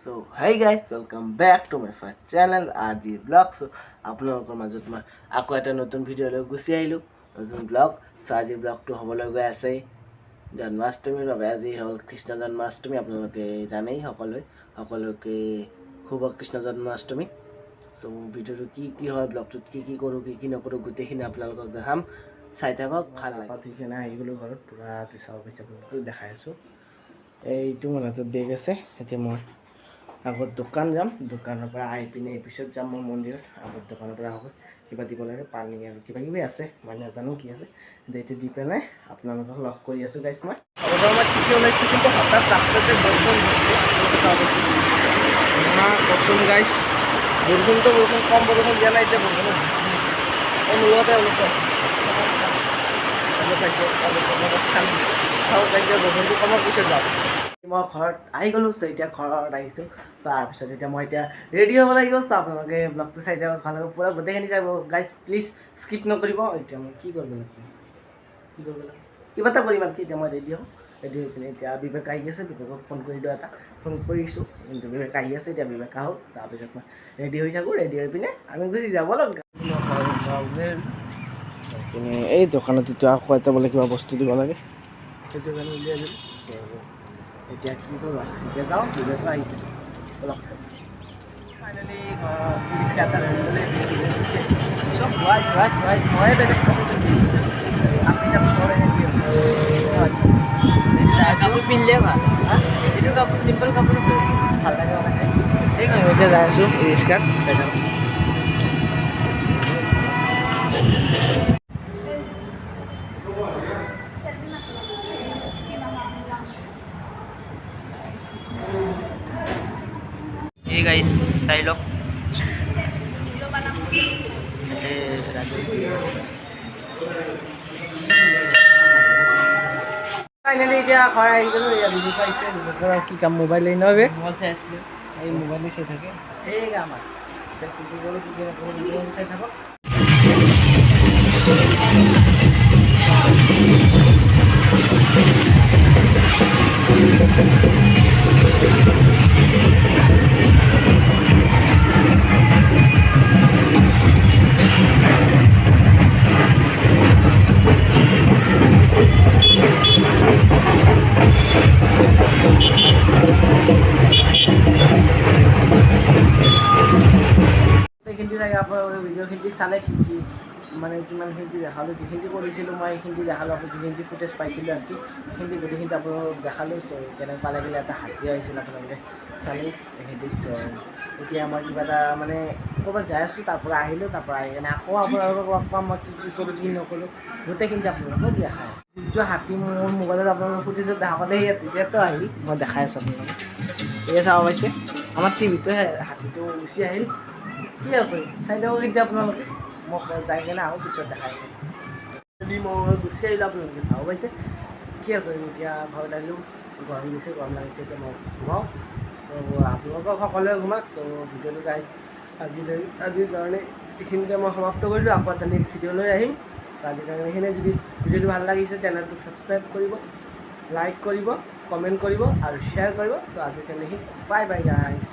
So hey guys, welcome back to my first channel RG Vlog. So আপোনালোকৰ মাজত মই আকৌ এটা নতুন ভিডিঅ' লৈ গুচি আহিলোঁ, নতুন ব্লগ। চ' আজি ব্লগটো হ'বলৈ গৈ আছে জন্মাষ্টমীৰ বাবে। আজি হ'ল কৃষ্ণ জন্মাষ্টমী। আপোনালোকে জানেই সকলোকে শুভ কৃষ্ণ জন্মাষ্টমী। চ' ভিডিঅ'টো কি হয়, ব্লগটোত কি কৰোঁ কি নকৰোঁ গোটেইখিনি আপোনালোকক দেখাম, চাই থাকক। ভাল লাগে ঠিকেনে আহি গ'লোঁ ঘৰত, পূৰা চাব পাইছে আপোনালোকক দেখাই আছোঁ। এইটো মোৰ হাতত বেগ আছে। এতিয়া মই আগত দোকান যাম, দোকানৰ পৰা আহি পিনে এই পিছত যাম মই মন্দিৰত। আগত দোকানৰ পৰা আহোঁ, কিবা দিব লাগে, পানী আৰু কিবা কিবি আছে, মই নাজানো কি আছে। এইটো দি পেলাই আপোনালোকক লগ কৰি আছোঁ গাইছ। মই মই ঠিকে ওলাইছোঁ, কিন্তু হঠাৎ ৰাস্তাতে বৰষুণ বৰষুণ গাইছ। বৰষুণটো কম বৰষুণ দিয়া নাই, এতিয়া বৰষুণ মূলতে বৰষুণটো কমৰ পিছত যাম। মই ঘৰত আহি গ'লোঁ। চ' এতিয়া ঘৰত আহিছোঁ। তাৰপিছত এতিয়া মই ৰেডি হ'ব লাগিব। চ' আপোনালোকে ব্লগটো চাই থাকক, ভাল লাগিব, পূৰা গোটেইখিনি চাব গাইজ, প্লিজ স্কিপ নকৰিব। এতিয়া মই কি কৰিব লাগিব, কিবা এটা কৰিম আৰু কি। এতিয়া মই ৰেডি হওঁ, ৰেডি হৈ পিনে এতিয়া বিবেক আহি আছে, বিবেকক ফোন কৰি দিওঁ, ফোন কৰিছোঁ, কিন্তু বিবেক আহি আছে। এতিয়া বিবেক আহক, তাৰপিছত মই ৰেডি হৈ থাকোঁ। ৰেডি হৈ পিনে আমি গুচি যাব লগা এই দোকানত এতিয়া আকৌ এটা বোলে কিবা বস্তু দিব লাগে, সেইটো কাৰণে উলিয়াই দিলোঁ। এতিয়া কি কৰোঁ, এতিয়া যাওঁ, বিবেকো আহিছে। ফাইনেলি পুলিচকে এটা ধৰিবলৈ চব ময়ে বেলেগ কাপোৰ পিন্ধিলে ভাল। এইটো কাপোৰ চিম্পল কাপোৰ ভাল লাগে, এতিয়া যাই আছোঁ ৰিক্সাত। চাই থাকক। এই গাইছ চাই লওক, ফাইনেলি এতিয়া ঘৰ আহি গ'লোঁ। এয়া বিজু পাইছে, বিজুৰ কি কাম, মোবাইল লৈ নবে মোবাইল চাই আছিলোঁ। এই মোবাইলেই চাই থাকে, এই আমাৰ এতিয়া কি কৰোঁ কি নকৰোঁ ভিডিঅ' চাই থাকক। এইখিনি চাগে আপোনাৰ ভিডিঅ'খিনি চালে মানে কিমানখিনি দেখালোঁ, যিখিনি কৰিছিলোঁ মই সেইখিনি দেখালোঁ। আকৌ যিখিনি ফুটেজ পাইছিলোঁ আৰু সেইখিনি গোটেইখিনি আপোনালোকক দেখালোঁ। চ' কেনেকৈ পালে গ'লে এটা হাতী আহিছিল, আপোনালোকে চালোঁ সেইখিনিত। এতিয়া মই কিবা এটা মানে ক'ৰবাত যাই আছোঁ, তাৰপৰা আহিলোঁ, তাৰপৰা আহি কিনে আকৌ আপোনালোকক লগ পাম। মই কি কৰোঁ কি নকৰোঁ গোটেইখিনি আপোনালোকক দেখায়। যিটো হাতী মোৰ মোবাইলত আপোনালোকক ফুটেজত দেখাওঁতে তেতিয়াতো আহি মই দেখাই আছোঁ আপোনালোকক। এয়া চাব পাইছে, আমাৰ টিভিটো হাতীটো গুচি আহিল। কি আৰু কৰিম, চাই থাকক এতিয়া আপোনালোকে। মই যাই কিনে আহোঁ, পিছত দেখাই আছোঁ। মই গুচি আহিলোঁ, আপোনালোকে চাব পাইছে। কি আৰু কৰিম, এতিয়া ঘৰত আহিলোঁ, গৰম দিছে, গৰম লাগিছে। এতিয়া মই ঘুমাওঁ। চ' আপোনালোকক সকলোৱে ঘুমাওক। চ' ভিডিঅ'টো গাইজ আজিৰ কাৰণে এইখিনিতে মই সমাপ্ত কৰিলোঁ। আকৌ এটা নেক্সট ভিডিঅ' লৈ আহিম। আজিৰ কাৰণে এইখিনিয়ে। যদি ভিডিঅ'টো ভাল লাগিছে চেনেলটোক ছাবস্ক্ৰাইব কৰিব, লাইক কৰিব, কমেণ্ট কৰিব আৰু শ্বেয়াৰ কৰিব। চ' আজিৰ কাৰণে বাই বাই গাইজ।